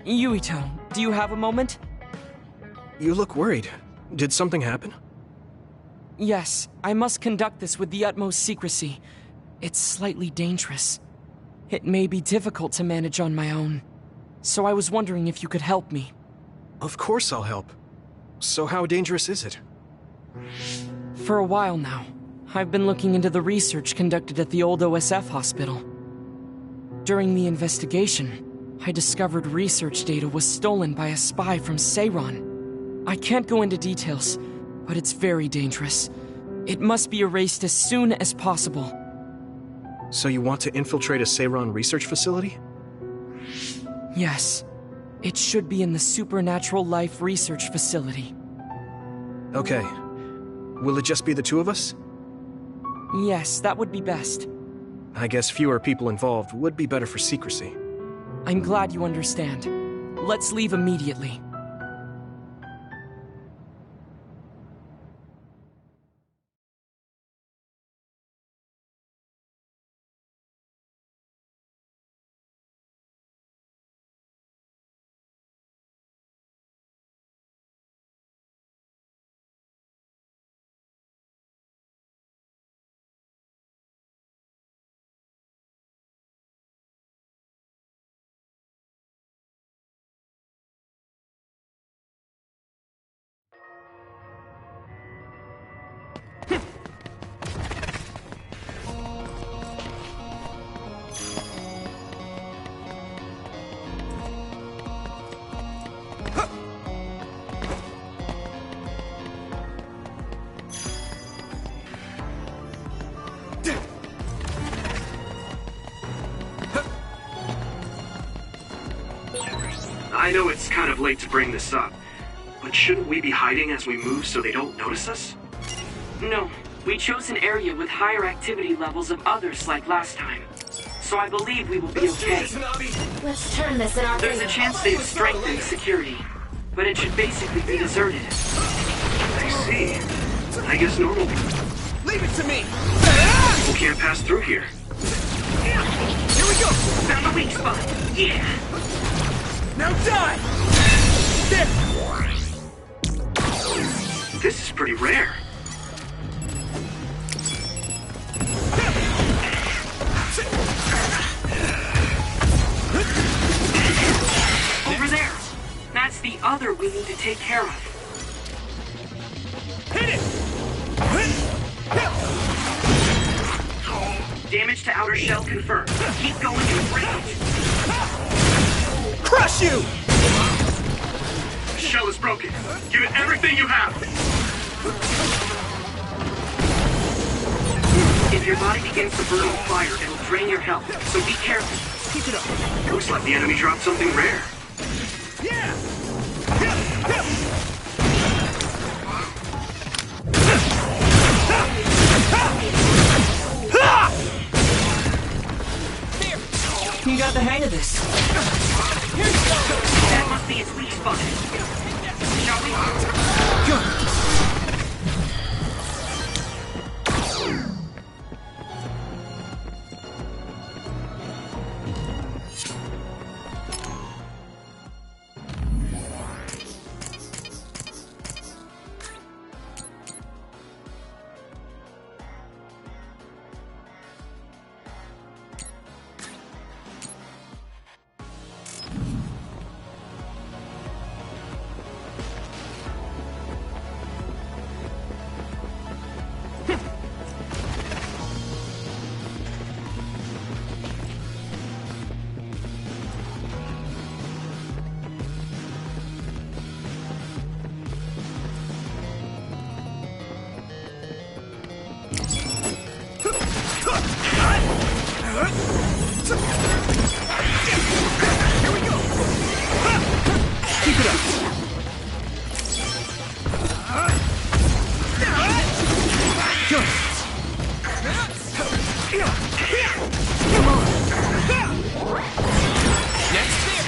Yuito, do you have a moment? You look worried. Did something happen? Yes, I must conduct this with the utmost secrecy. It's slightly dangerous. It may be difficult to manage on my own. So I was wondering if you could help me. Of course I'll help. So how dangerous is it? For a while now, I've been looking into the research conducted at the old OSF hospital. During the investigation, I discovered research data was stolen by a spy from Seiron. I can't go into details, but it's very dangerous. It must be erased as soon as possible. So you want to infiltrate a Seiron research facility? Yes. It should be in the Supernatural Life Research Facility. Okay. Will it just be the two of us? Yes, that would be best. I guess fewer people involved would be better for secrecy. I'm glad you understand. Let's leave immediately. I know it's kind of late to bring this up, but shouldn't we be hiding as we move so they don't notice us? No, we chose an area with higher activity levels of others like last time. So I believe we will be okay. Let's turn this in our There's a chance they've strengthened security, but it should basically be deserted. I see. I guess normal Leave it to me! people can't pass through here. Here we go! Found the weak spot. Yeah. Now die! There! This is pretty rare. Over there. That's the other we need to take care of. Hit it! Damage to outer shell confirmed. Keep going in range. Crush you! The shell is broken. Give it everything you have. If your body begins to burn with fire, it'll drain your health, so be careful. Keep it up. Looks like the enemy dropped something rare. Yeah! You got the hang of this. That must be its weak spot. Shall we?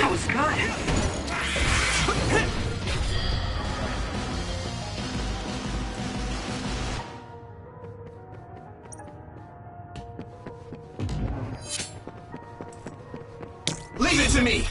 That was good. Leave it to me!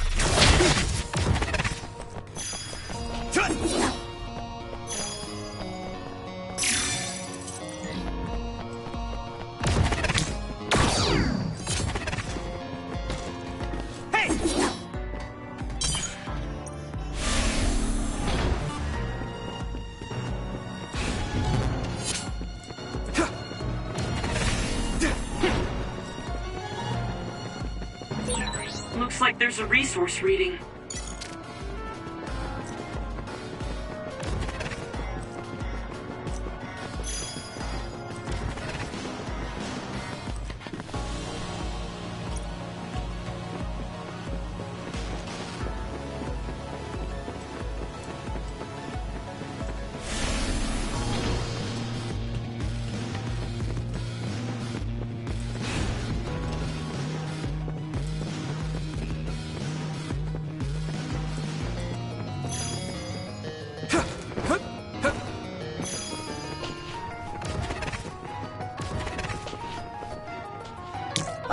There's a resource reading.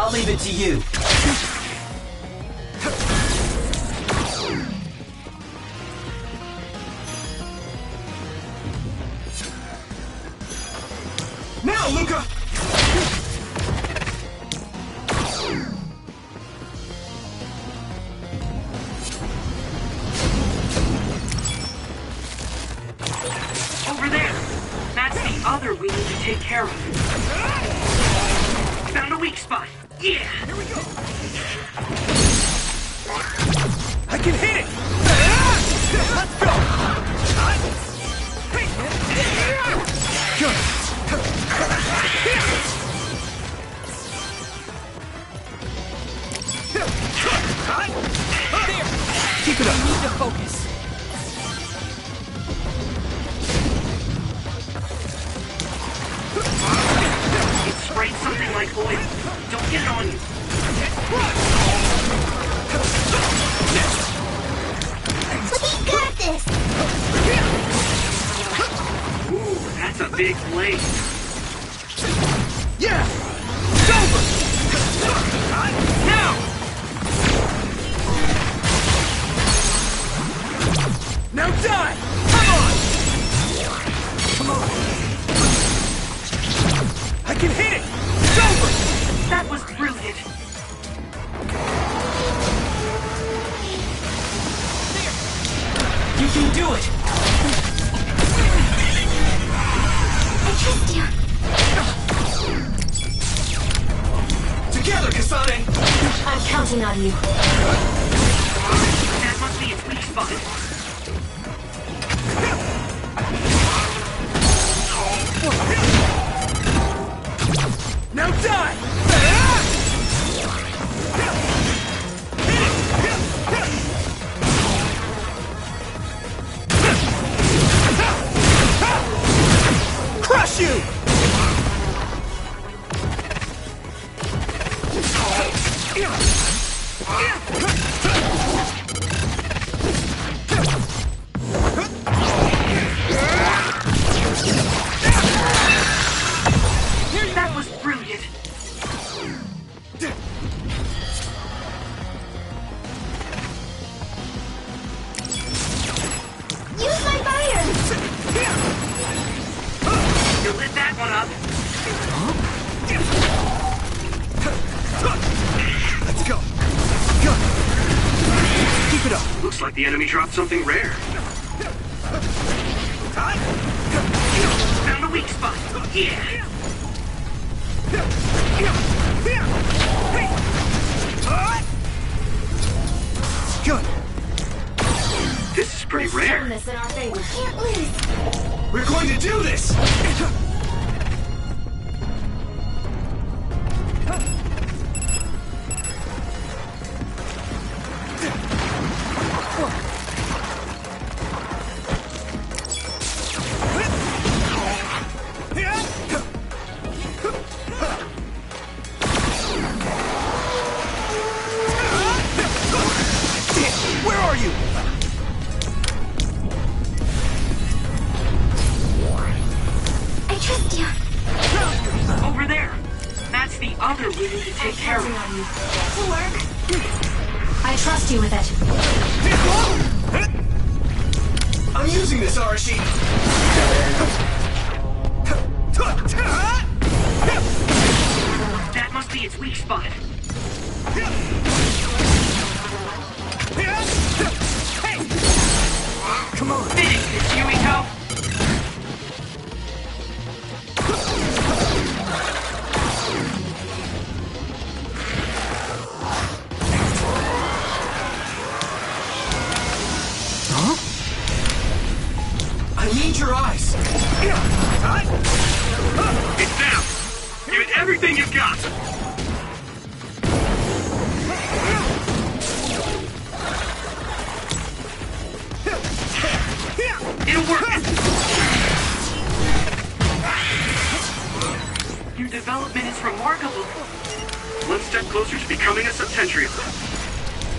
I'll leave it to you. Now, Luca! Over there! That's the other we need to take care of. Found a weak spot. Yeah! Here we go! I can hit it! Let's go! Good! There! Keep it up! We need to focus! It sprayed something like oil. Don't get it on you. We got this! Ooh, that's a big blade. Yeah! It's over! Now! Now die! Come on! Come on! I can hit it! It's over! That was brilliant. You can do it! I trust you. Together, Kasane! I'm counting on you. That must be its weak spot. Now die! Crush you! That was brilliant. Use my fire! You lit that one up. Let's go! Go! Keep it up! Looks like the enemy dropped something rare. Found a weak spot. Yeah! Good! This is pretty Turn rare. this in our favor. Can't lose. We're going to do this! Where are you? I trust you. Over there. That's the other we need to take care Counting of. on you. To work. I trust you with it. I'm using this, Arashi! That must be its weak spot. Come on! Finish this, Yumiko! One step closer to becoming a Septentrion.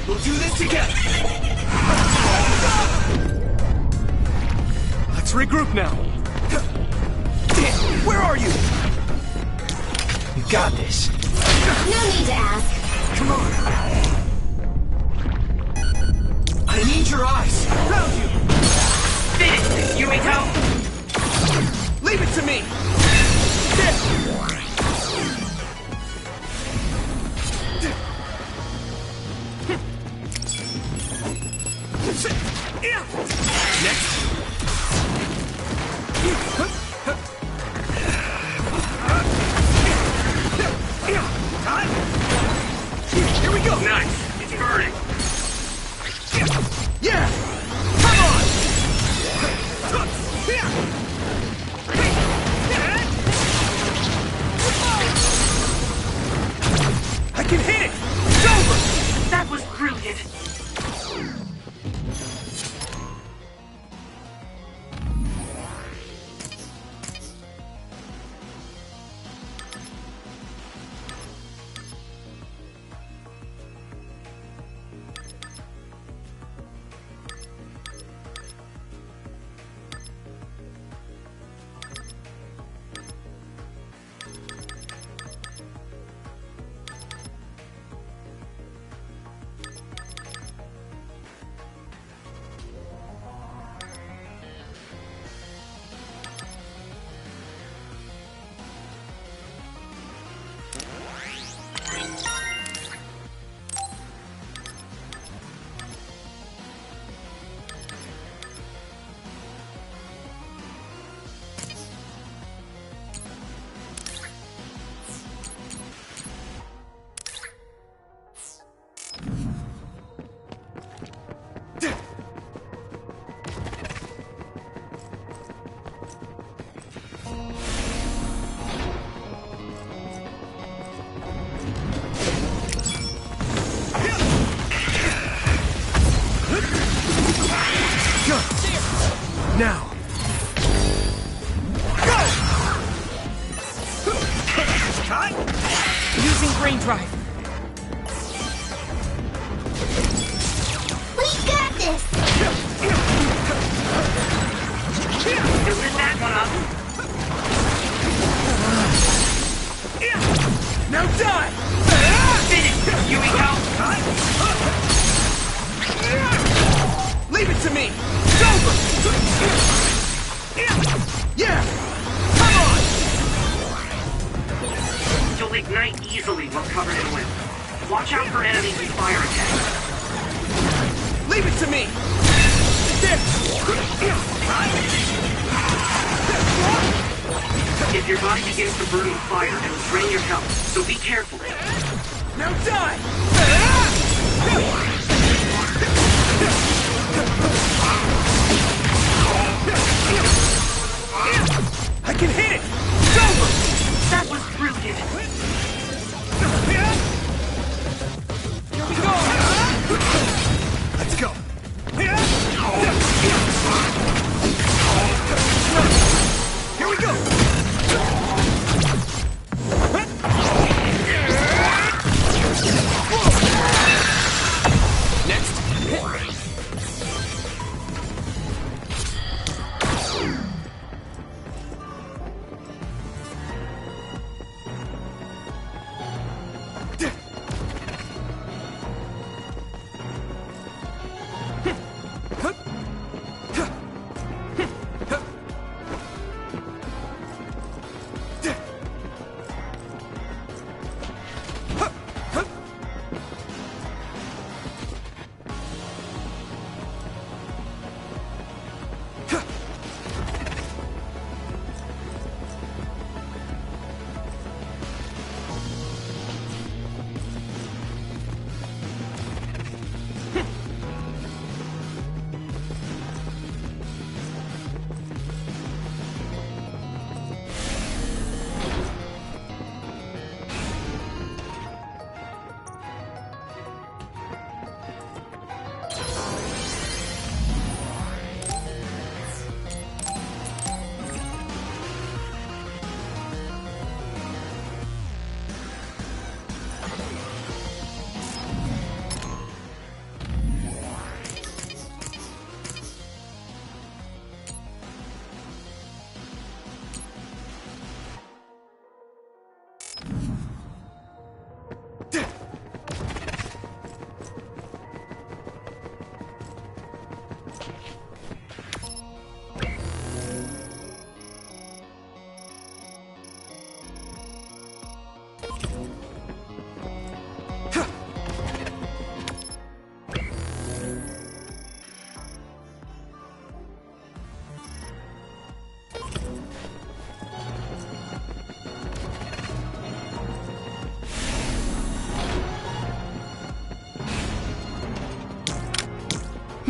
We'll do this together. Let's regroup now. Damn, where are you? You got this. No need to ask. Come on. I need your eyes. Found you. Finish, Yumiko! Leave it to me. Here we go! Nice! It's burning! Yeah! Come on! I can hit it! It's over! That was brilliant! Now. Go! Using brain drive. We got this! Isn't that one up? Now die! Finish, Yumiko! Leave it to me! It's over! Yeah! Come on! You'll ignite easily while covered in wind. Watch out for enemies with fire attacks. Leave it to me! If your body begins to burn with fire, it will drain your health, so be careful. Now die! I can hit it! It's over! That was brilliant! Here we go! Let's go! Here we go!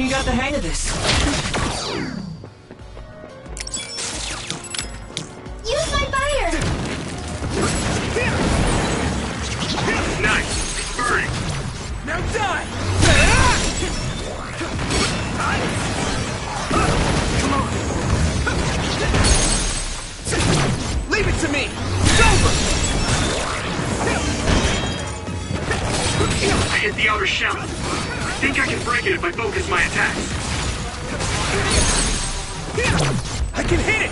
You got the hang of this. Use my fire! Nice. It's burning. Now die! Come on! Leave it to me! It's over! I hit the outer shell. I think I can break it if I focus my attacks. I can hit it!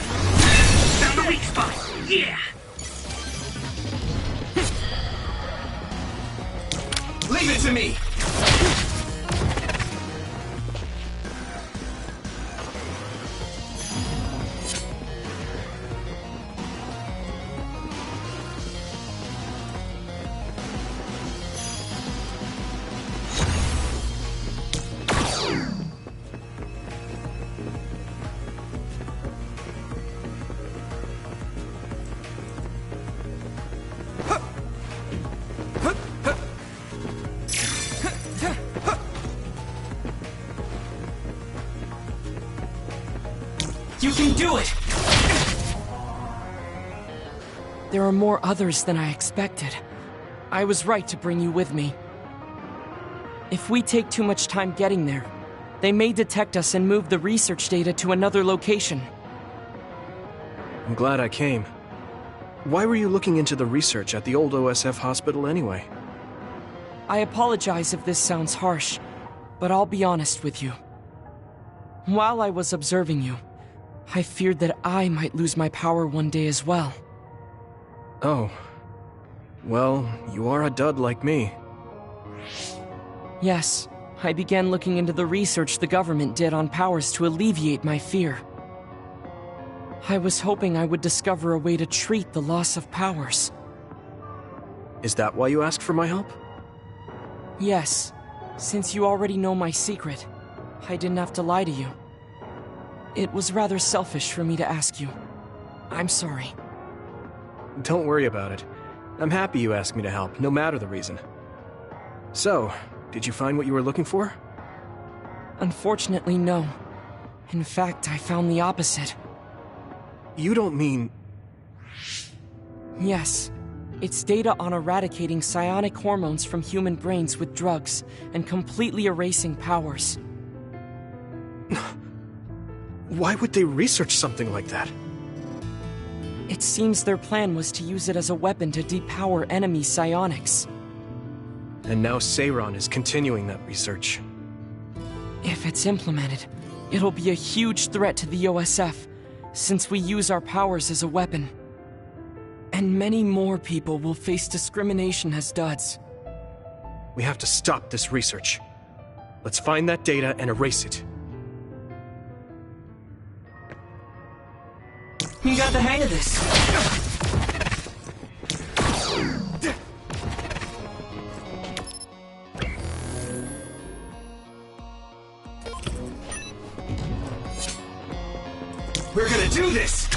Found the weak spot. Yeah. Leave it to me! You can do it! There are more others than I expected. I was right to bring you with me. If we take too much time getting there, they may detect us and move the research data to another location. I'm glad I came. Why were you looking into the research at the old OSF hospital anyway? I apologize if this sounds harsh, but I'll be honest with you. While I was observing you, I feared that I might lose my power one day as well. Oh. Well, you are a dud like me. Yes, I began looking into the research the government did on powers to alleviate my fear. I was hoping I would discover a way to treat the loss of powers. Is that why you asked for my help? Yes, since you already know my secret, I didn't have to lie to you. It was rather selfish for me to ask you. I'm sorry. Don't worry about it. I'm happy you asked me to help, no matter the reason. So, did you find what you were looking for? Unfortunately, no. In fact, I found the opposite. You don't mean... Yes. It's data on eradicating psionic hormones from human brains with drugs and completely erasing powers. Why would they research something like that? It seems their plan was to use it as a weapon to depower enemy psionics. And now Seiron is continuing that research. If it's implemented, it'll be a huge threat to the OSF, since we use our powers as a weapon. And many more people will face discrimination as duds. We have to stop this research. Let's find that data and erase it. You got the hang of this. We're gonna do this!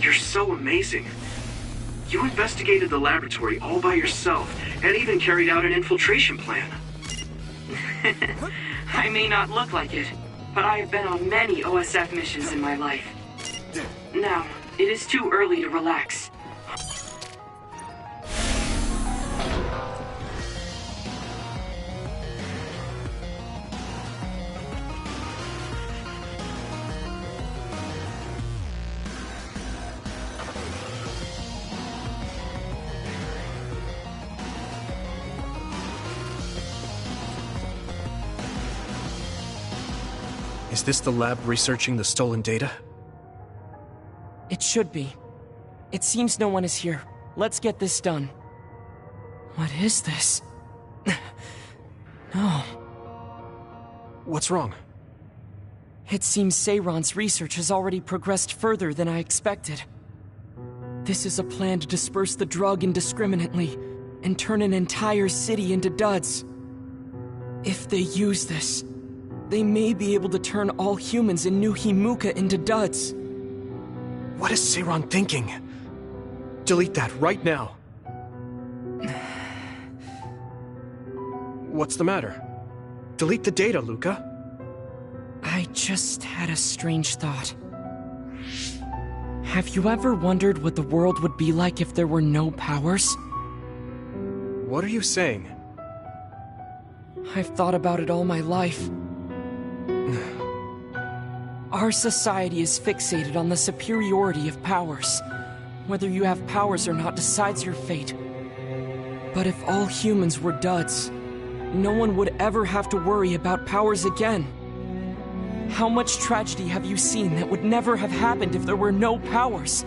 You're so amazing. You investigated the laboratory all by yourself, and even carried out an infiltration plan. I may not look like it, but I have been on many OSF missions in my life. Now, it is too early to relax. Is this the lab researching the stolen data? It should be. It seems no one is here. Let's get this done. What is this? No. What's wrong? It seems Seiron's research has already progressed further than I expected. This is a plan to disperse the drug indiscriminately and turn an entire city into duds. If they use this, they may be able to turn all humans in New Himuka into duds. What is Seiron thinking? Delete that right now. What's the matter? Delete the data, Luca. I just had a strange thought. Have you ever wondered what the world would be like if there were no powers? What are you saying? I've thought about it all my life. Our society is fixated on the superiority of powers. Whether you have powers or not decides your fate. But if all humans were duds, no one would ever have to worry about powers again. How much tragedy have you seen that would never have happened if there were no powers?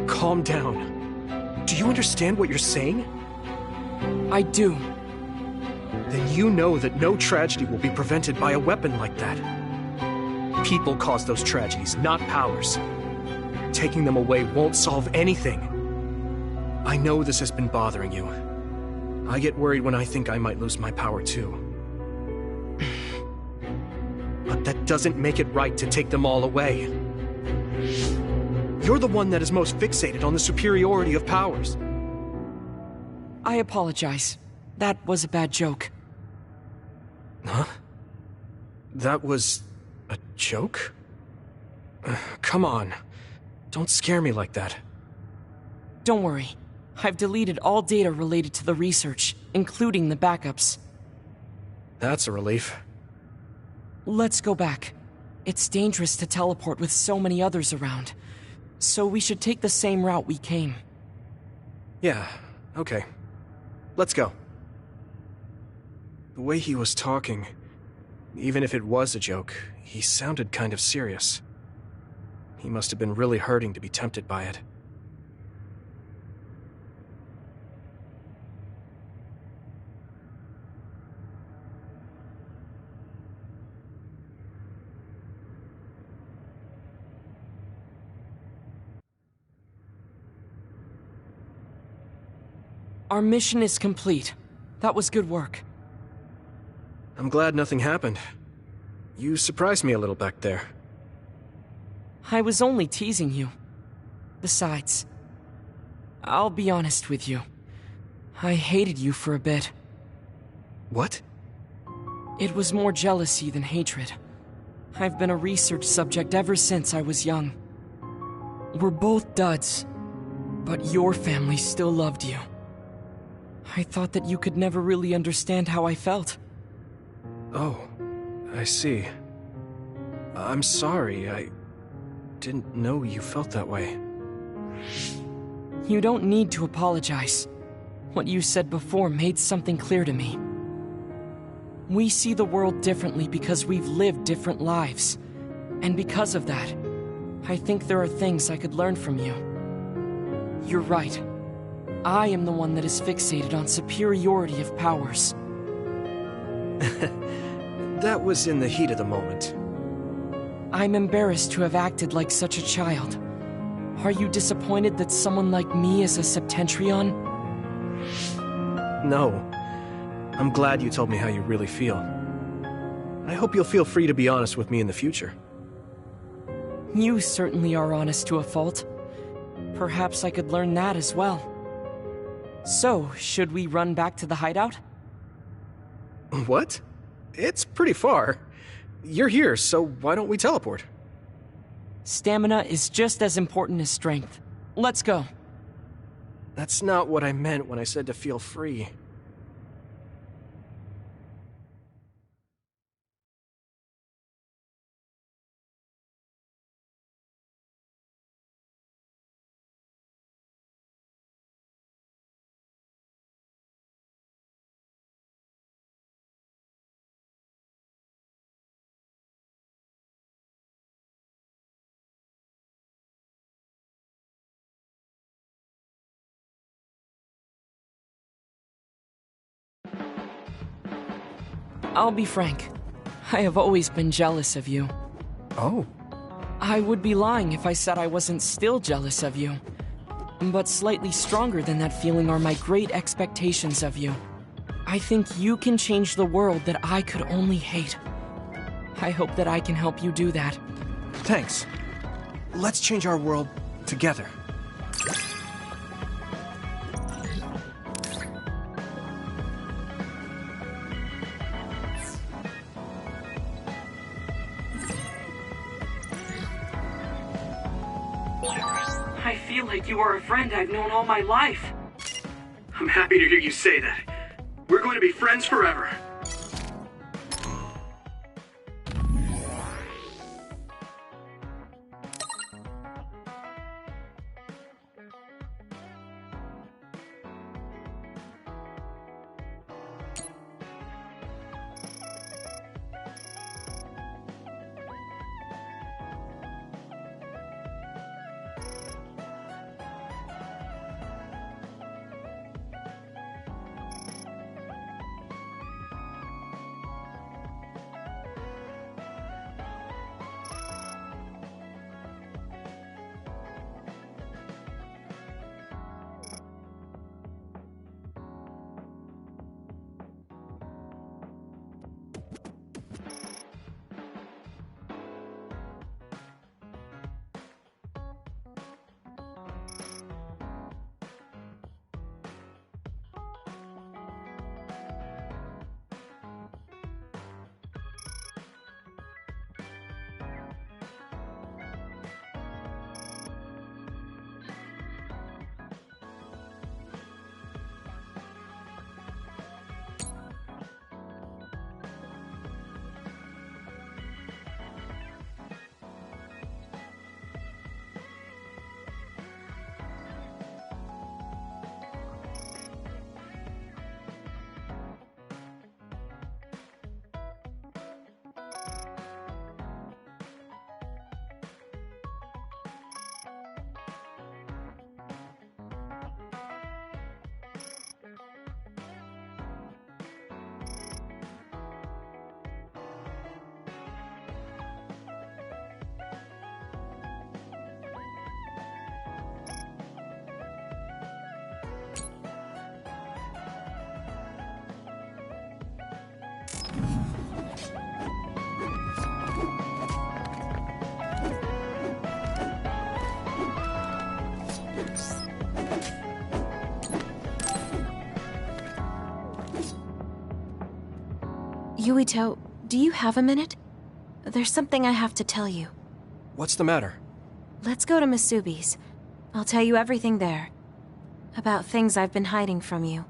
Calm down. Do you understand what you're saying? I do. Then you know that no tragedy will be prevented by a weapon like that. People cause those tragedies, not powers. Taking them away won't solve anything. I know this has been bothering you. I get worried when I think I might lose my power too. But that doesn't make it right to take them all away. You're the one that is most fixated on the superiority of powers. I apologize. That was a bad joke. Huh? That was a joke? Come on. Don't scare me like that. Don't worry. I've deleted all data related to the research, including the backups. That's a relief. Let's go back. It's dangerous to teleport with so many others around, so we should take the same route we came. Yeah, okay. Let's go. The way he was talking, even if it was a joke, he sounded kind of serious. He must have been really hurting to be tempted by it. Our mission is complete. That was good work. I'm glad nothing happened. You surprised me a little back there. I was only teasing you. Besides, I'll be honest with you. I hated you for a bit. What? It was more jealousy than hatred. I've been a research subject ever since I was young. We're both duds, but your family still loved you. I thought that you could never really understand how I felt. Oh, I see. I'm sorry, I didn't know you felt that way. You don't need to apologize. What you said before made something clear to me. We see the world differently because we've lived different lives. And because of that, I think there are things I could learn from you. You're right. I am the one that is fixated on superiority of powers. That was in the heat of the moment. I'm embarrassed to have acted like such a child. Are you disappointed that someone like me is a Septentrion? No. I'm glad you told me how you really feel. I hope you'll feel free to be honest with me in the future. You certainly are honest to a fault. Perhaps I could learn that as well. So, should we run back to the hideout? What? It's pretty far. You're here, so why don't we teleport? Stamina is just as important as strength. Let's go. That's not what I meant when I said to feel free. I'll be frank. I have always been jealous of you. Oh. I would be lying if I said I wasn't still jealous of you. But slightly stronger than that feeling are my great expectations of you. I think you can change the world that I could only hate. I hope that I can help you do that. Thanks. Let's change our world together. I feel like you are a friend I've known all my life. I'm happy to hear you say that. We're going to be friends forever. Yuito, do you have a minute? There's something I have to tell you. What's the matter? Let's go to Masubi's. I'll tell you everything there. About things I've been hiding from you.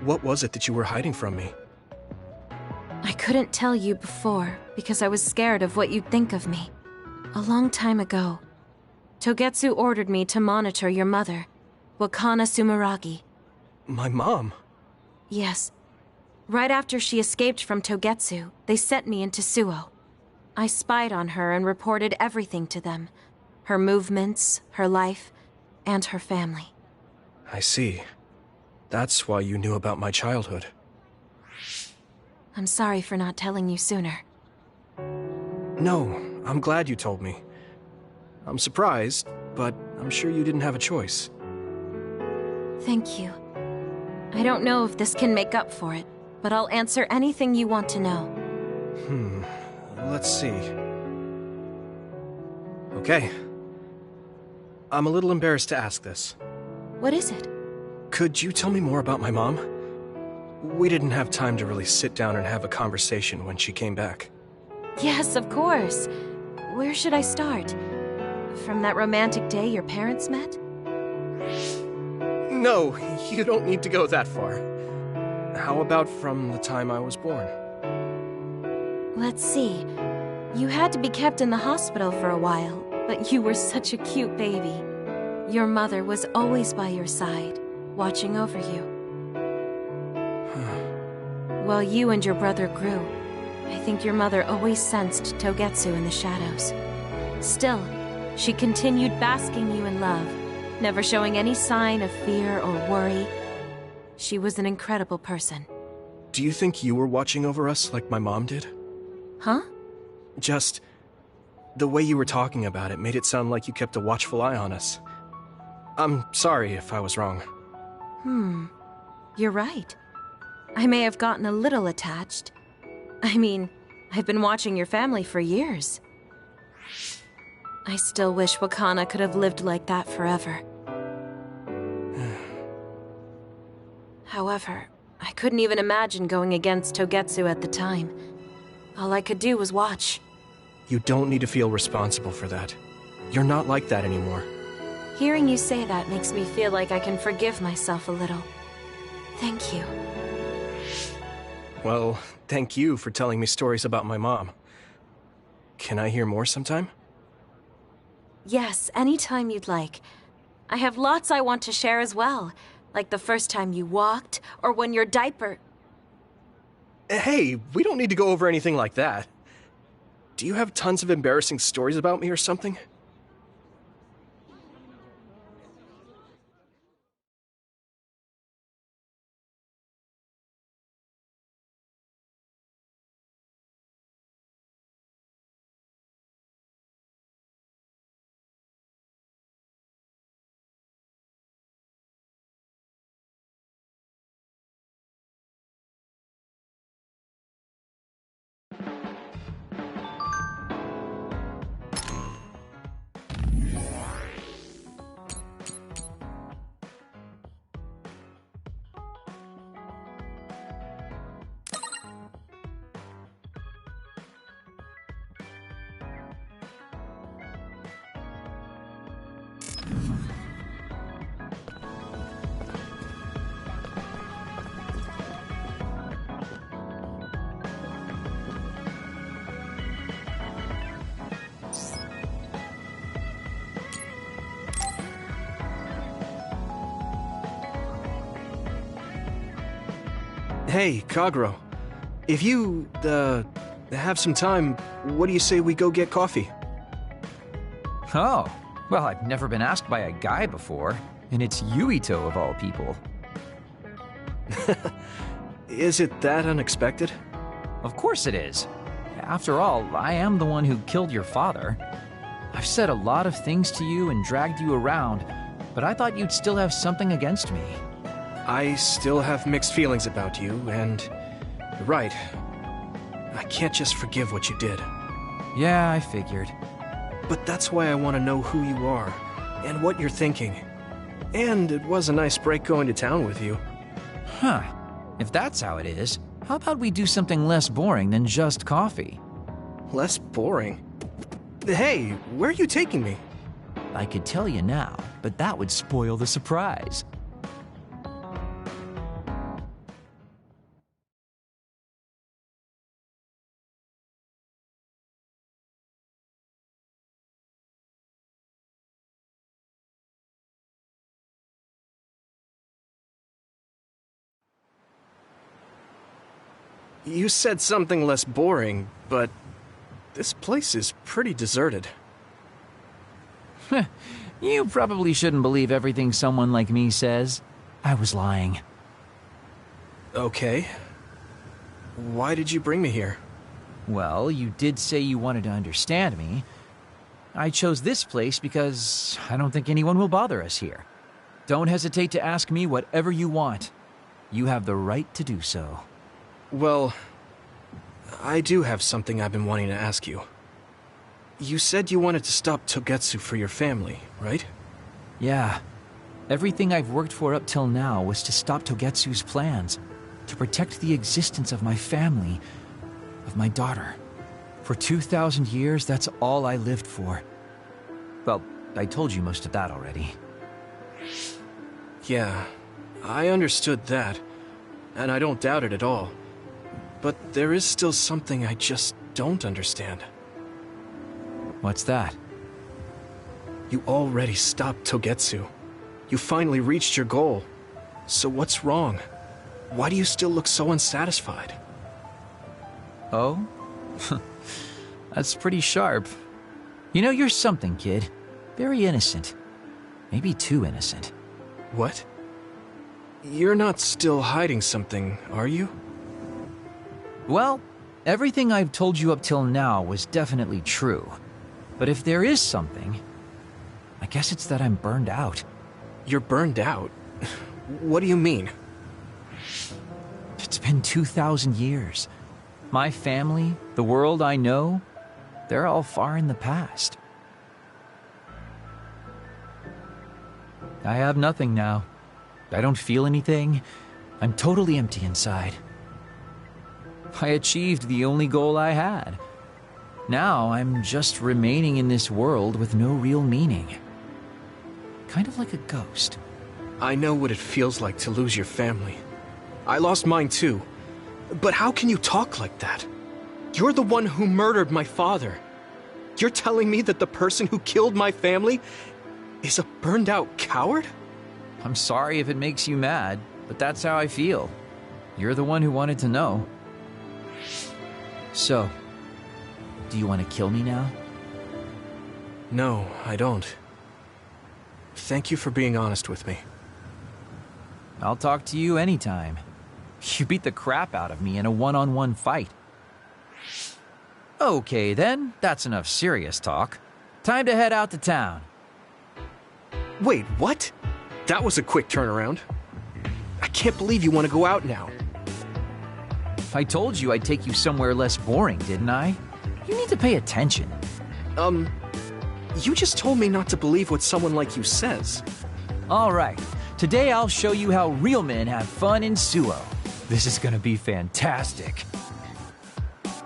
What was it that you were hiding from me? I couldn't tell you before because I was scared of what you'd think of me. A long time ago, Togetsu ordered me to monitor your mother, Wakana Sumeragi. My mom? Yes. Right after she escaped from Togetsu, they sent me into Suo. I spied on her and reported everything to them. Her movements, her life, and her family. I see. That's why you knew about my childhood. I'm sorry for not telling you sooner. No, I'm glad you told me. I'm surprised, but I'm sure you didn't have a choice. Thank you. I don't know if this can make up for it, but I'll answer anything you want to know. Let's see. Okay. I'm a little embarrassed to ask this. What is it? Could you tell me more about my mom? We didn't have time to really sit down and have a conversation when she came back. Yes, of course. Where should I start? From that romantic day your parents met? No, you don't need to go that far. How about from the time I was born? Let's see. You had to be kept in the hospital for a while, but you were such a cute baby. Your mother was always by your side, watching over you. While you and your brother grew, I think your mother always sensed Togetsu in the shadows. Still, she continued basking you in love, never showing any sign of fear or worry. She was an incredible person. Do you think you were watching over us like my mom did? Huh? Just... the way you were talking about it made it sound like you kept a watchful eye on us. I'm sorry if I was wrong. You're right. I may have gotten a little attached. I mean, I've been watching your family for years. I still wish Wakana could have lived like that forever. However, I couldn't even imagine going against Togetsu at the time. All I could do was watch. You don't need to feel responsible for that. You're not like that anymore. Hearing you say that makes me feel like I can forgive myself a little. Thank you. Well, thank you for telling me stories about my mom. Can I hear more sometime? Yes, anytime you'd like. I have lots I want to share as well, like the first time you walked, or when your diaper... Hey, we don't need to go over anything like that. Do you have tons of embarrassing stories about me or something? Hey, Kagro. If you, have some time, what do you say we go get coffee? Oh, well, I've never been asked by a guy before, and it's Yuito of all people. Is it that unexpected? Of course it is. After all, I am the one who killed your father. I've said a lot of things to you and dragged you around, but I thought you'd still have something against me. I still have mixed feelings about you, and you're right. I can't just forgive what you did. Yeah, I figured. But that's why I want to know who you are, and what you're thinking. And it was a nice break going to town with you. Huh. If that's how it is, how about we do something less boring than just coffee? Less boring? Hey, where are you taking me? I could tell you now, but that would spoil the surprise. You said something less boring, but this place is pretty deserted. You probably shouldn't believe everything someone like me says. I was lying. Okay. Why did you bring me here? Well, you did say you wanted to understand me. I chose this place because I don't think anyone will bother us here. Don't hesitate to ask me whatever you want. You have the right to do so. Well, I do have something I've been wanting to ask you. You said you wanted to stop Togetsu for your family, right? Yeah. Everything I've worked for up till now was to stop Togetsu's plans, to protect the existence of my family, of my daughter. For 2,000 years, that's all I lived for. Well, I told you most of that already. Yeah, I understood that, and I don't doubt it at all. But there is still something I just don't understand. What's that? You already stopped Togetsu. You finally reached your goal. So what's wrong? Why do you still look so unsatisfied? Oh? That's pretty sharp. You know, you're something, kid. Very innocent. Maybe too innocent. What? You're not still hiding something, are you? Well, everything I've told you up till now was definitely true. But if there is something, I guess it's that I'm burned out. You're burned out? What do you mean? It's been 2,000 years. My family, the world I know, they're all far in the past. I have nothing now. I don't feel anything. I'm totally empty inside. I achieved the only goal I had. Now I'm just remaining in this world with no real meaning. Kind of like a ghost. I know what it feels like to lose your family. I lost mine too. But how can you talk like that? You're the one who murdered my father. You're telling me that the person who killed my family is a burned-out coward? I'm sorry if it makes you mad, but that's how I feel. You're the one who wanted to know. So, do you want to kill me now? No, I don't. Thank you for being honest with me. I'll talk to you anytime. You beat the crap out of me in a one-on-one fight. Okay then, that's enough serious talk. Time to head out to town. Wait, what? That was a quick turnaround. I can't believe you want to go out now. I told you I'd take you somewhere less boring, didn't I? You need to pay attention. You just told me not to believe what someone like you says. All right, today I'll show you how real men have fun in Suo. This is gonna be fantastic.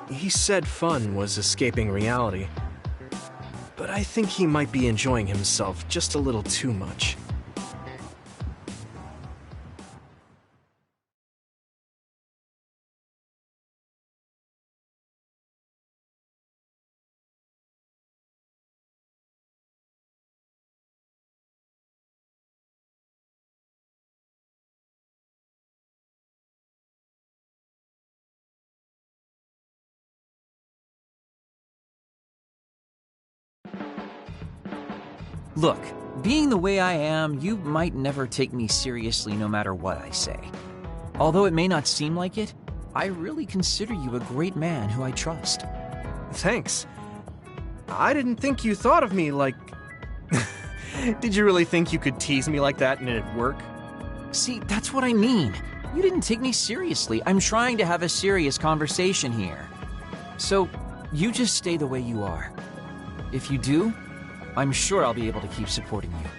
He said fun was escaping reality. But I think he might be enjoying himself just a little too much. Look, being the way I am, you might never take me seriously no matter what I say. Although it may not seem like it, I really consider you a great man who I trust. Thanks. I didn't think you thought of me like... Did you really think you could tease me like that and it'd work? See, that's what I mean. You didn't take me seriously. I'm trying to have a serious conversation here. So, you just stay the way you are. If you do, I'm sure I'll be able to keep supporting you.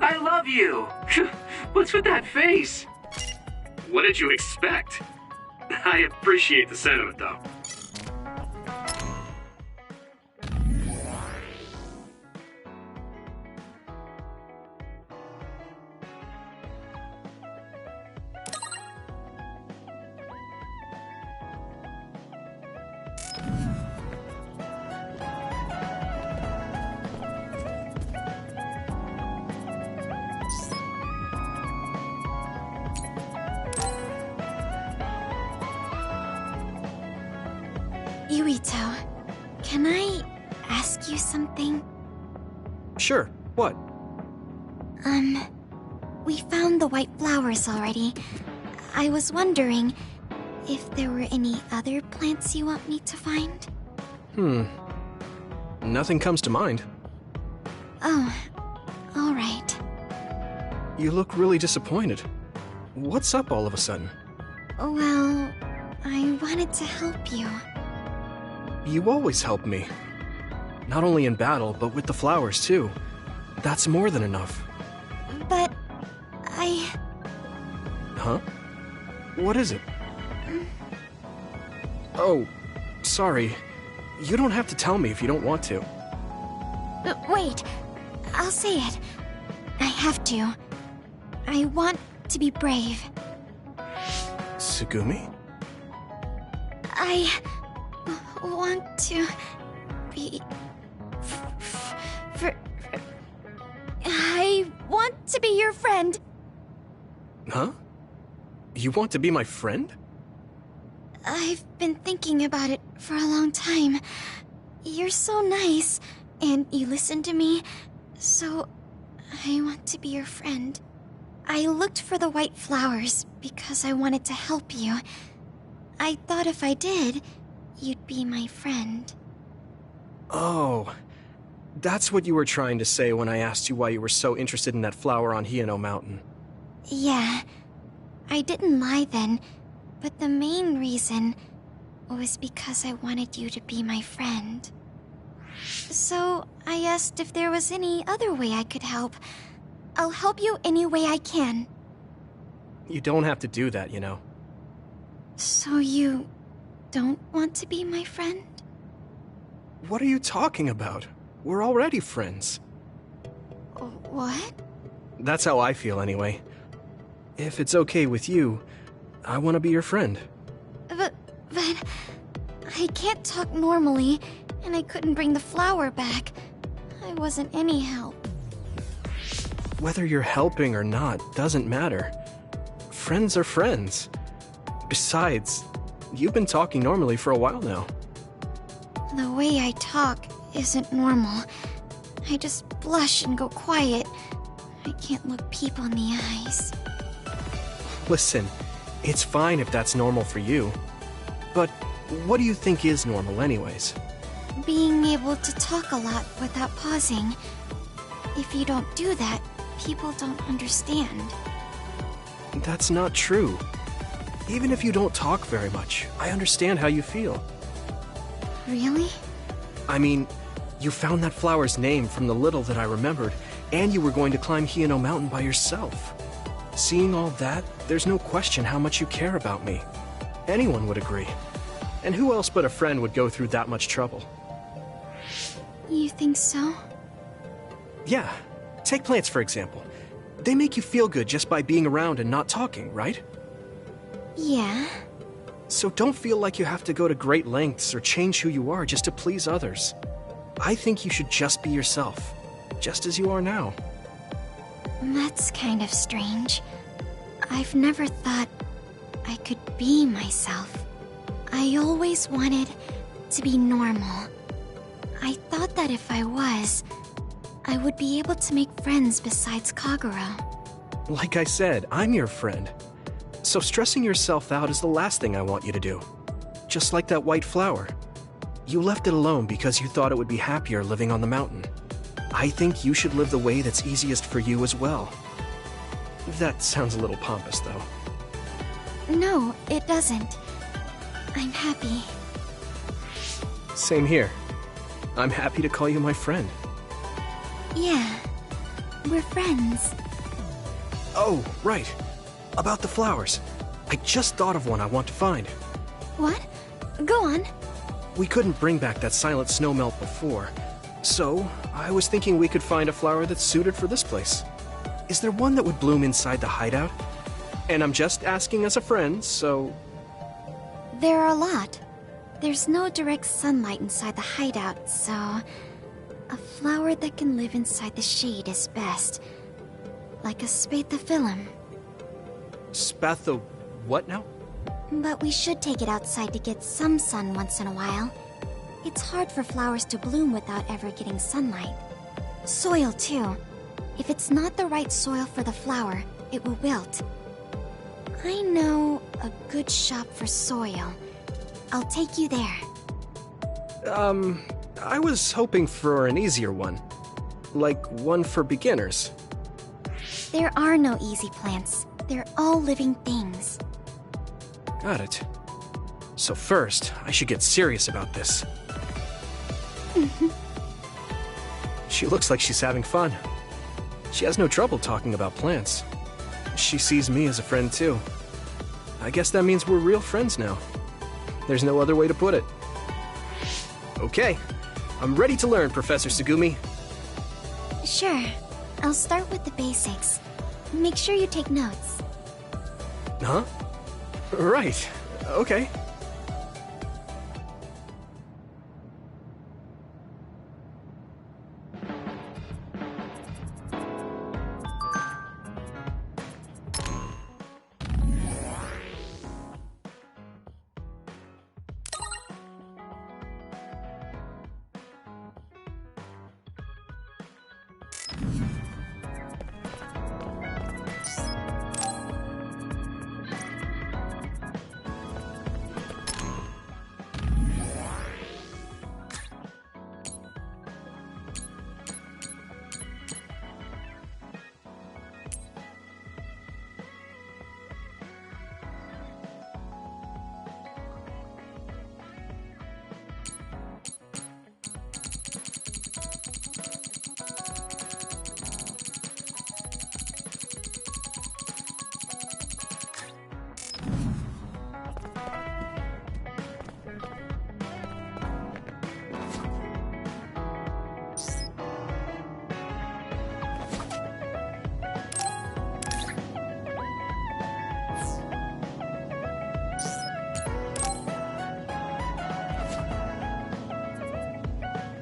I love you! What's with that face? What did you expect? I appreciate the sentiment, though. Yuito, can I ask you something? Sure, what? We found the white flowers already. I was wondering if there were any other plants you want me to find? Nothing comes to mind. Oh, alright. You look really disappointed. What's up all of a sudden? Well, I wanted to help you. You always help me. Not only in battle, but with the flowers too. That's more than enough. But Huh? What is it? Oh, sorry. You don't have to tell me if you don't want to. Wait, I'll say it. I have to. I want to be brave. Tsugumi? want to be... I want to be your friend. Huh? You want to be my friend? I've been thinking about it for a long time. You're so nice, and you listen to me, so I want to be your friend. I looked for the white flowers because I wanted to help you. I thought if I did, you'd be my friend. Oh, that's what you were trying to say when I asked you why you were so interested in that flower on Hieno Mountain. Yeah, I didn't lie then, but the main reason was because I wanted you to be my friend. So I asked if there was any other way I could help. I'll help you any way I can. You don't have to do that, you know. So you don't want to be my friend? What are you talking about? We're already friends. What? That's how I feel anyway. If it's okay with you, I want to be your friend. But I can't talk normally, and I couldn't bring the flower back. I wasn't any help. Whether you're helping or not doesn't matter. Friends are friends. Besides, you've been talking normally for a while now. The way I talk isn't normal. I just blush and go quiet. I can't look people in the eyes. Listen, it's fine if that's normal for you. But what do you think is normal anyways? Being able to talk a lot without pausing. If you don't do that, people don't understand. That's not true. Even if you don't talk very much, I understand how you feel. Really? I mean, you found that flower's name from the little that I remembered, and you were going to climb Hieno Mountain by yourself. Seeing all that, there's no question how much you care about me. Anyone would agree. And who else but a friend would go through that much trouble? You think so? Yeah. Take plants, for example. They make you feel good just by being around and not talking, right? Yeah. So don't feel like you have to go to great lengths or change who you are just to please others. I think you should just be yourself, just as you are now. That's kind of strange. I've never thought I could be myself. I always wanted to be normal. I thought that if I was, I would be able to make friends besides Kagura. Like I said, I'm your friend. So stressing yourself out is the last thing I want you to do. Just like that white flower. You left it alone because you thought it would be happier living on the mountain. I think you should live the way that's easiest for you as well. That sounds a little pompous, though. No, it doesn't. I'm happy. Same here. I'm happy to call you my friend. Yeah, we're friends. Oh, right. About the flowers. I just thought of one I want to find. What? Go on. We couldn't bring back that silent snowmelt before, so I was thinking we could find a flower that's suited for this place. Is there one that would bloom inside the hideout? And I'm just asking as a friend, so... There are a lot. There's no direct sunlight inside the hideout, so... a flower that can live inside the shade is best. Like a spathiphyllum. Spatho... what now? But we should take it outside to get some sun once in a while. It's hard for flowers to bloom without ever getting sunlight. Soil, too. If it's not the right soil for the flower, it will wilt. I know a good shop for soil. I'll take you there. I was hoping for an easier one. Like one for beginners. There are no easy plants. They're all living things. Got it. So first, I should get serious about this. She looks like she's having fun. She has no trouble talking about plants. She sees me as a friend too. I guess that means we're real friends now. There's no other way to put it. Okay, I'm ready to learn, Professor Sugumi. Sure. I'll start with the basics. Make sure you take notes. Huh? Right. Okay.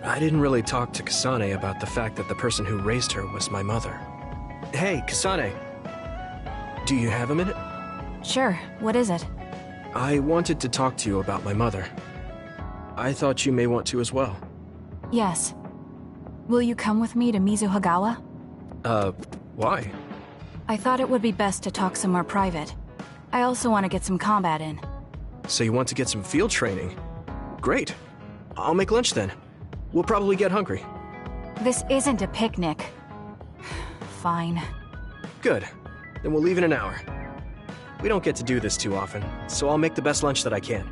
I didn't really talk to Kasane about the fact that the person who raised her was my mother. Hey, Kasane. Do you have a minute? Sure, what is it? I wanted to talk to you about my mother. I thought you may want to as well. Yes. Will you come with me to Mizuhagawa? Why? I thought it would be best to talk somewhere private. I also want to get some combat in. So you want to get some field training? Great. I'll make lunch then. We'll probably get hungry. This isn't a picnic. Fine. Good. Then we'll leave in an hour. We don't get to do this too often, so I'll make the best lunch that I can.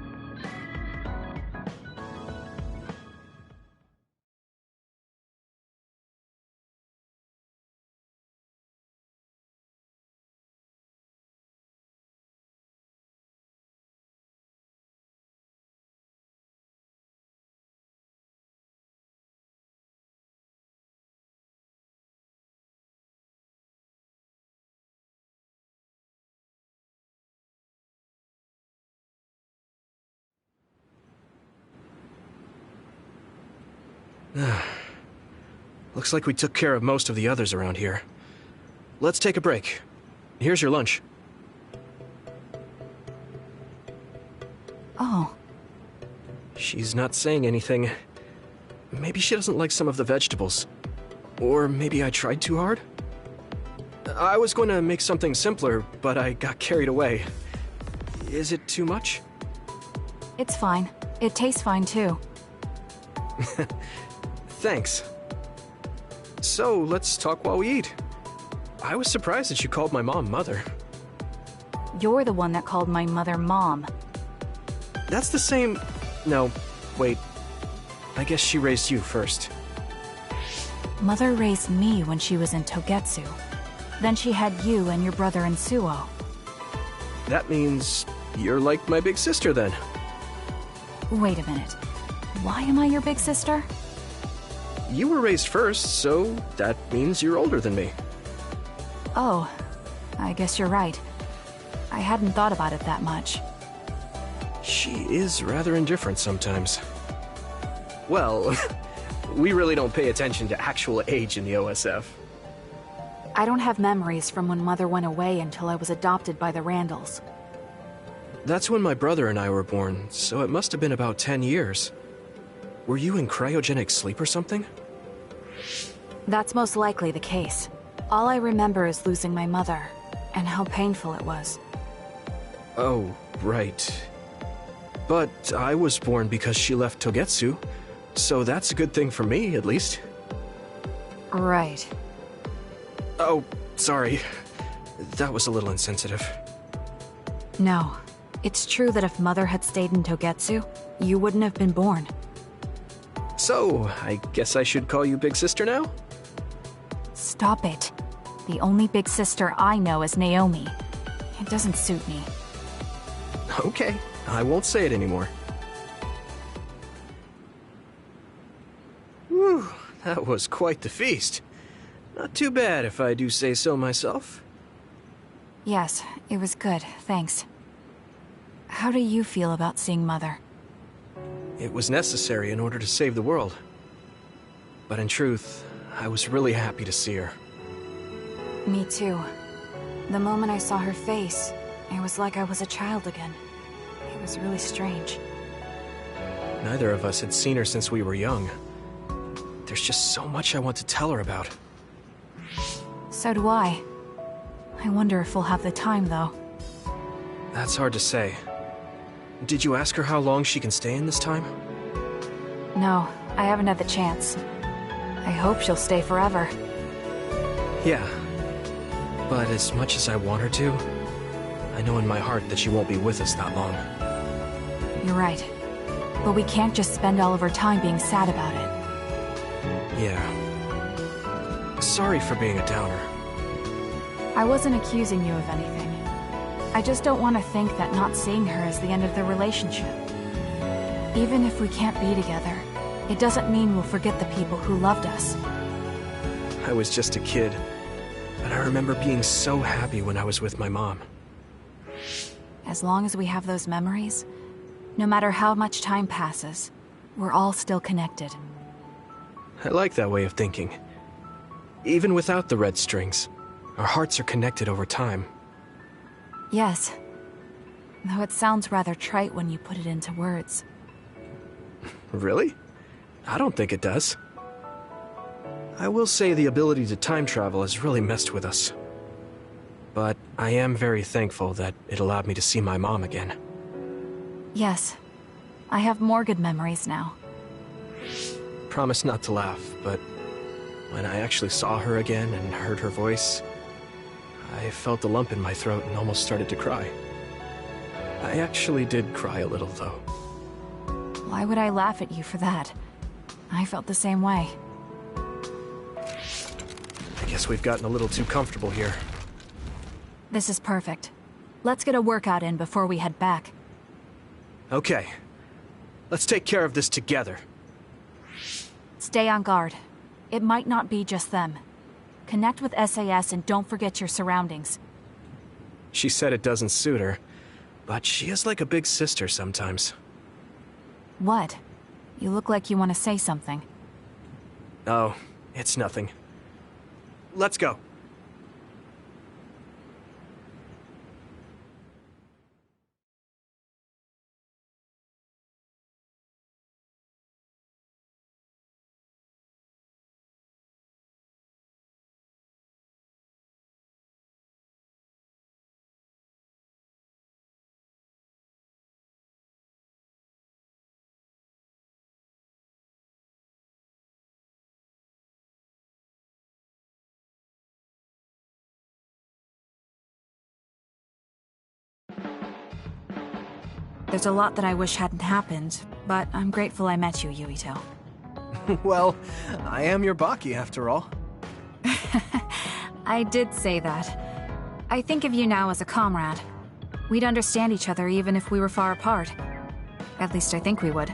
Looks like we took care of most of the others around here. Let's take a break. Here's your lunch. Oh. She's not saying anything. Maybe she doesn't like some of the vegetables. Or maybe I tried too hard? I was going to make something simpler, but I got carried away. Is it too much? It's fine. It tastes fine too. Thanks. So, let's talk while we eat. I was surprised that you called my mom Mother. You're the one that called my mother Mom. That's the same... No, wait. I guess she raised you first. Mother raised me when she was in Togetsu. Then she had you and your brother in Suo. That means you're like my big sister then. Wait a minute. Why am I your big sister? You were raised first, so that means you're older than me. Oh, I guess you're right. I hadn't thought about it that much. She is rather indifferent sometimes. Well, we really don't pay attention to actual age in the OSF. I don't have memories from when Mother went away until I was adopted by the Randalls. That's when my brother and I were born, so it must have been about 10 years. Were you in cryogenic sleep or something? That's most likely the case. All I remember is losing my mother, and how painful it was. Oh, right. But I was born because she left Togetsu, so that's a good thing for me, at least. Right. Oh, sorry. That was a little insensitive. No. It's true that if Mother had stayed in Togetsu, you wouldn't have been born. So, I guess I should call you Big Sister now? Stop it. The only big sister I know is Naomi. It doesn't suit me. Okay, I won't say it anymore. Whew, that was quite the feast. Not too bad if I do say so myself. Yes, it was good, thanks. How do you feel about seeing Mother? It was necessary in order to save the world. But in truth, I was really happy to see her. Me too. The moment I saw her face, it was like I was a child again. It was really strange. Neither of us had seen her since we were young. There's just so much I want to tell her about. So do I. I wonder if we'll have the time, though. That's hard to say. Did you ask her how long she can stay in this time? No, I haven't had the chance. I hope she'll stay forever. Yeah. But as much as I want her to, I know in my heart that she won't be with us that long. You're right. But we can't just spend all of our time being sad about it. Yeah. Sorry for being a downer. I wasn't accusing you of anything. I just don't want to think that not seeing her is the end of the relationship. Even if we can't be together, it doesn't mean we'll forget the people who loved us. I was just a kid, but I remember being so happy when I was with my mom. As long as we have those memories, no matter how much time passes, we're all still connected. I like that way of thinking. Even without the red strings, our hearts are connected over time. Yes. Though it sounds rather trite when you put it into words. Really? I don't think it does. I will say the ability to time travel has really messed with us. But I am very thankful that it allowed me to see my mom again. Yes. I have more good memories now. Promise not to laugh, but when I actually saw her again and heard her voice, I felt a lump in my throat and almost started to cry. I actually did cry a little, though. Why would I laugh at you for that? I felt the same way. I guess we've gotten a little too comfortable here. This is perfect. Let's get a workout in before we head back. Okay. Let's take care of this together. Stay on guard. It might not be just them. Connect with SAS and don't forget your surroundings. She said it doesn't suit her, but she is like a big sister sometimes. What? You look like you want to say something. Oh, it's nothing. Let's go. There's a lot that I wish hadn't happened, but I'm grateful I met you, Yuito. Well, I am your Baki after all. I did say that. I think of you now as a comrade. We'd understand each other even if we were far apart. At least I think we would.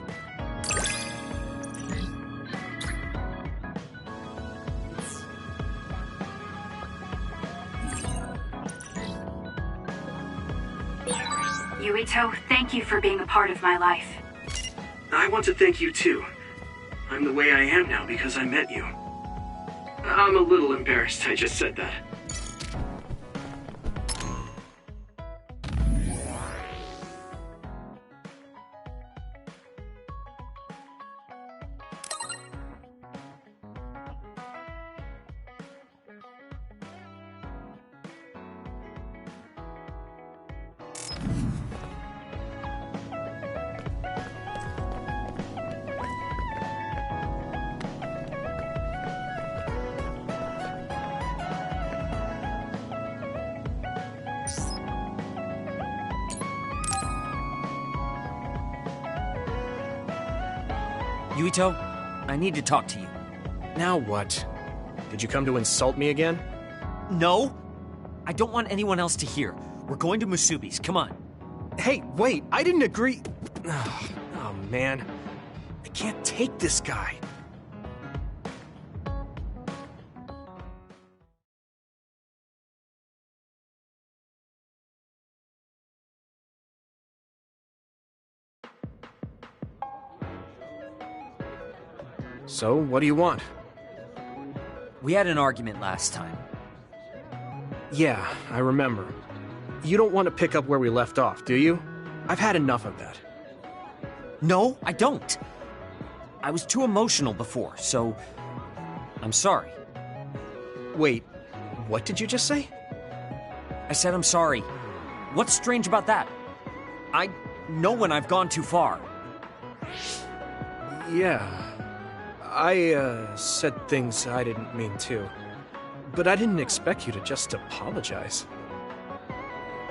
Yuito, thank you for being a part of my life. I want to thank you too. I'm the way I am now because I met you. I'm a little embarrassed I just said that. Yuito, I need to talk to you. Now what? Did you come to insult me again? No! I don't want anyone else to hear. We're going to Musubi's, come on. Hey, wait, I didn't agree. Oh, man. I can't take this guy. So, what do you want? We had an argument last time. Yeah, I remember. You don't want to pick up where we left off, do you? I've had enough of that. No, I don't. I was too emotional before, so I'm sorry. Wait, what did you just say? I said I'm sorry. What's strange about that? I know when I've gone too far. Yeah. I said things I didn't mean to. But I didn't expect you to just apologize.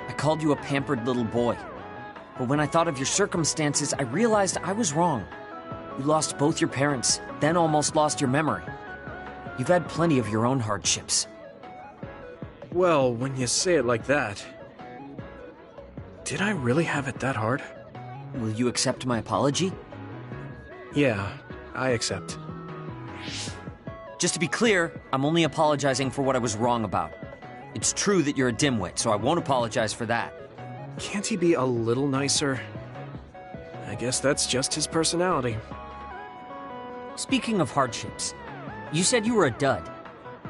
I called you a pampered little boy. But when I thought of your circumstances, I realized I was wrong. You lost both your parents, then almost lost your memory. You've had plenty of your own hardships. Well, when you say it like that... Did I really have it that hard? Will you accept my apology? Yeah, I accept. Just to be clear, I'm only apologizing for what I was wrong about. It's true that you're a dimwit, so I won't apologize for that. Can't he be a little nicer? I guess that's just his personality. Speaking of hardships, You said you were a dud.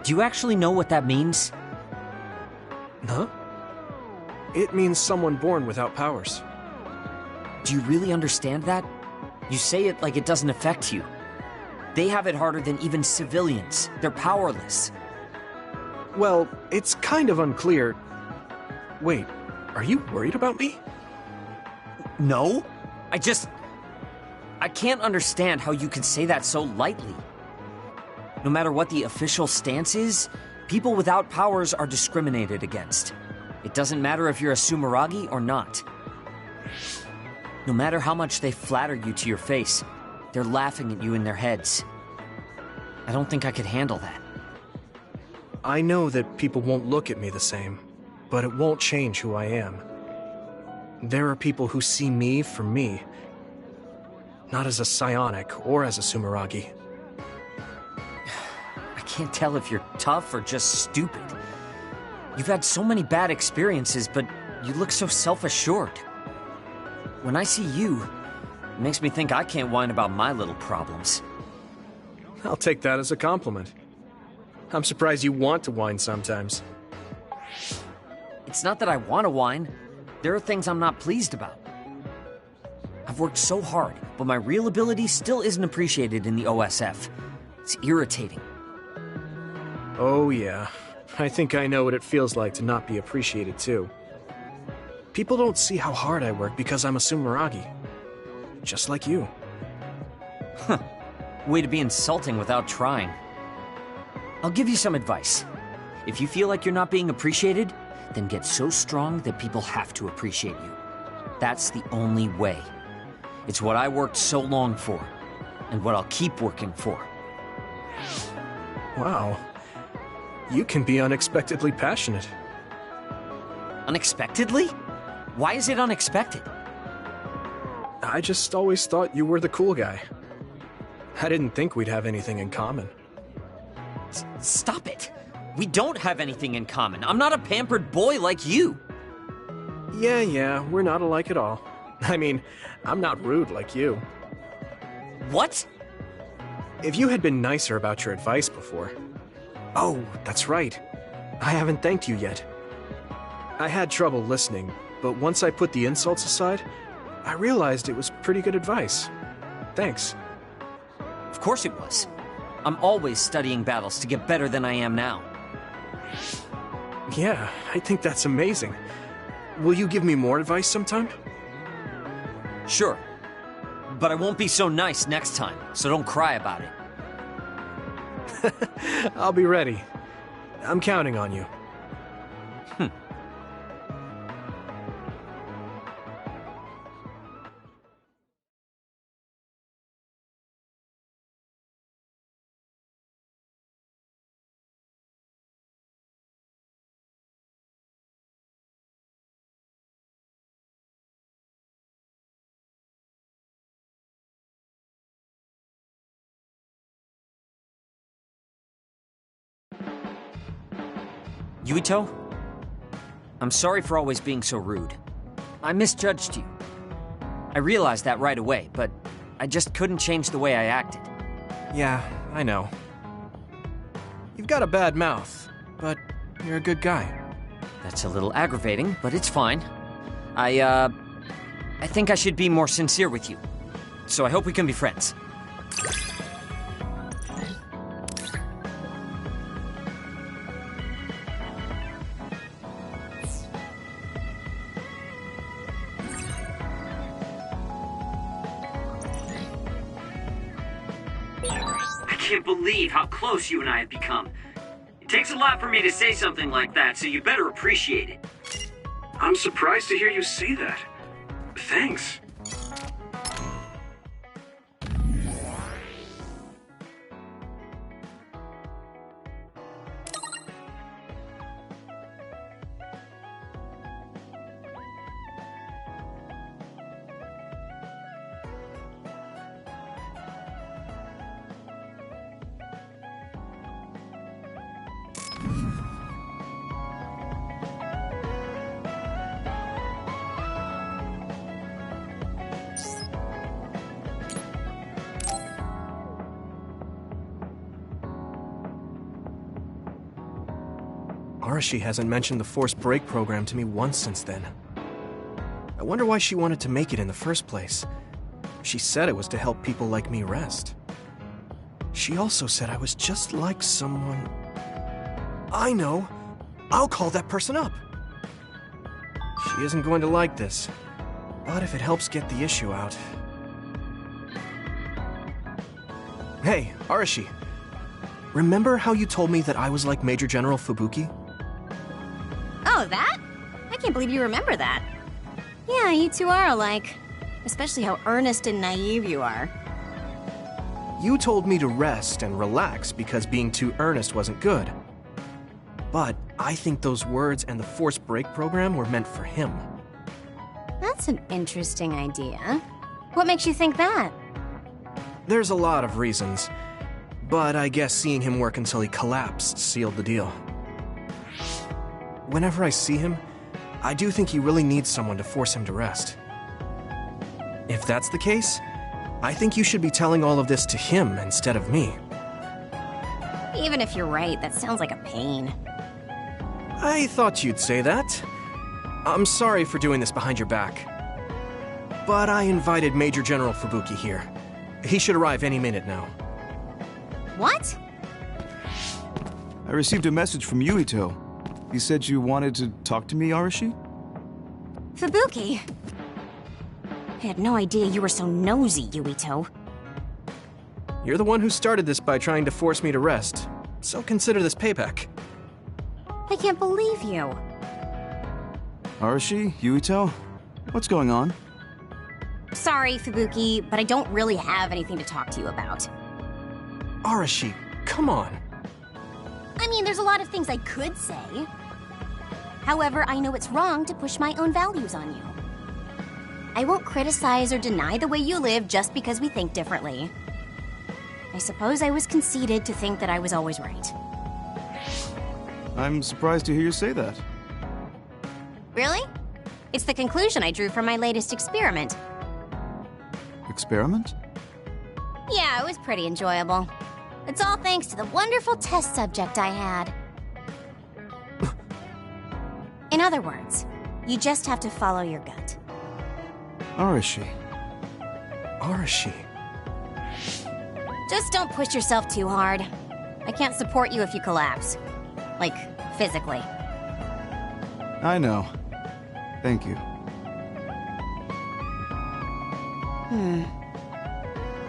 Do you actually know what that means? Huh? It means someone born without powers. Do you really understand that? You say it like it doesn't affect you. They have it harder than even civilians. They're powerless. Well, it's kind of unclear. Wait, are you worried about me? No. I can't understand how you can say that so lightly. No matter what the official stance is, people without powers are discriminated against. It doesn't matter if you're a Sumeragi or not. No matter how much they flatter you to your face, they're laughing at you in their heads. I don't think I could handle that. I know that people won't look at me the same, but it won't change who I am. There are people who see me for me, not as a psionic or as a Sumeragi. I can't tell if you're tough or just stupid. You've had so many bad experiences, but you look so self-assured. When I see you, it makes me think I can't whine about my little problems. I'll take that as a compliment. I'm surprised you want to whine sometimes. It's not that I want to whine. There are things I'm not pleased about. I've worked so hard, but my real ability still isn't appreciated in the OSF. It's irritating. Oh yeah, I think I know what it feels like to not be appreciated too. People don't see how hard I work because I'm a Sumeragi. Just like you. Huh. Way to be insulting without trying. I'll give you some advice. If you feel like you're not being appreciated, then get so strong that people have to appreciate you. That's the only way. It's what I worked so long for, and what I'll keep working for. Wow. You can be unexpectedly passionate. Unexpectedly? Why is it unexpected? I just always thought you were the cool guy. I didn't think we'd have anything in common. Stop it! We don't have anything in common. I'm not a pampered boy like you. Yeah, we're not alike at all. I mean, I'm not rude like you. What? If you had been nicer about your advice before... Oh, that's right. I haven't thanked you yet. I had trouble listening, but once I put the insults aside, I realized it was pretty good advice. Thanks. Of course it was. I'm always studying battles to get better than I am now. Yeah, I think that's amazing. Will you give me more advice sometime? Sure. But I won't be so nice next time, so don't cry about it. I'll be ready. I'm counting on you. Yuito? I'm sorry for always being so rude. I misjudged you. I realized that right away, but I just couldn't change the way I acted. Yeah, I know. You've got a bad mouth, but you're a good guy. That's a little aggravating, but it's fine. I think I should be more sincere with you. So I hope we can be friends. I can't believe how close you and I have become. It takes a lot for me to say something like that, so you better appreciate it. I'm surprised to hear you say that. Thanks. Arashi hasn't mentioned the Force Break program to me once since then. I wonder why she wanted to make it in the first place. She said it was to help people like me rest. She also said I was just like someone... I know! I'll call that person up! She isn't going to like this, but if it helps get the issue out... Hey, Arashi. Remember how you told me that I was like Major General Fubuki? Oh, that? I can't believe you remember that. Yeah, you two are alike. Especially how earnest and naive you are. You told me to rest and relax because being too earnest wasn't good. But I think those words and the Force Break program were meant for him. That's an interesting idea. What makes you think that? There's a lot of reasons, but I guess seeing him work until he collapsed sealed the deal. Whenever I see him, I do think he really needs someone to force him to rest. If that's the case, I think you should be telling all of this to him instead of me. Even if you're right, that sounds like a pain. I thought you'd say that. I'm sorry for doing this behind your back. But I invited Major General Fubuki here. He should arrive any minute now. What? I received a message from Yuito. He said you wanted to talk to me, Arashi? Fubuki? I had no idea you were so nosy, Yuito. You're the one who started this by trying to force me to rest, so consider this payback. I can't believe you. Arashi? Yuito? What's going on? Sorry, Fubuki, but I don't really have anything to talk to you about. Arashi, come on. I mean, there's a lot of things I could say. However, I know it's wrong to push my own values on you. I won't criticize or deny the way you live just because we think differently. I suppose I was conceited to think that I was always right. I'm surprised to hear you say that. Really? It's the conclusion I drew from my latest experiment. Experiment? Yeah, it was pretty enjoyable. It's all thanks to the wonderful test subject I had. In other words, you just have to follow your gut. Arashi. Arashi. Just don't push yourself too hard. I can't support you if you collapse. Like, physically. I know. Thank you.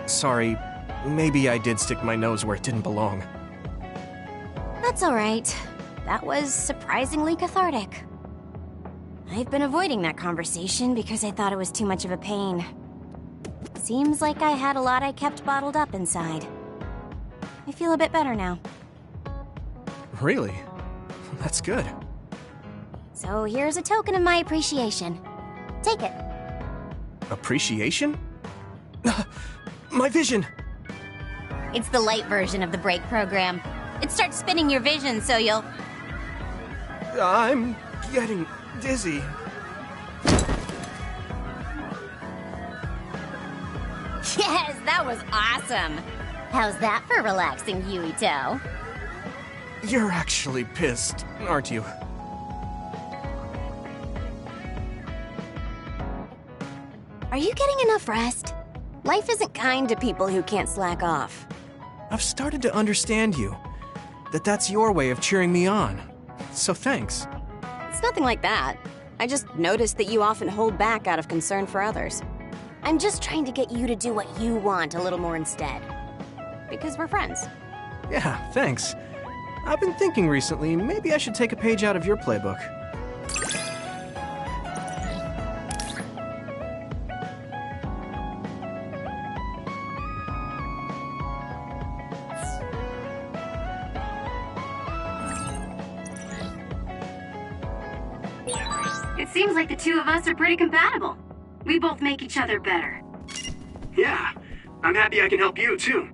Sorry, maybe I did stick my nose where it didn't belong. That's alright. That was surprisingly cathartic. I've been avoiding that conversation because I thought it was too much of a pain. Seems like I had a lot I kept bottled up inside. I feel a bit better now. Really? That's good. So here's a token of my appreciation. Take it. Appreciation? My vision! It's the light version of the break program. It starts spinning your vision so you'll... I'm getting dizzy. Yes, that was awesome! How's that for relaxing, Yuito? You're actually pissed, aren't you? Are you getting enough rest? Life isn't kind to people who can't slack off. I've started to understand you. That's your way of cheering me on. So thanks. It's nothing like that. I just noticed that you often hold back out of concern for others. I'm just trying to get you to do what you want a little more instead. Because we're friends. Yeah, thanks. I've been thinking recently, maybe I should take a page out of your playbook. It seems like the two of us are pretty compatible. We both make each other better. Yeah, I'm happy I can help you, too.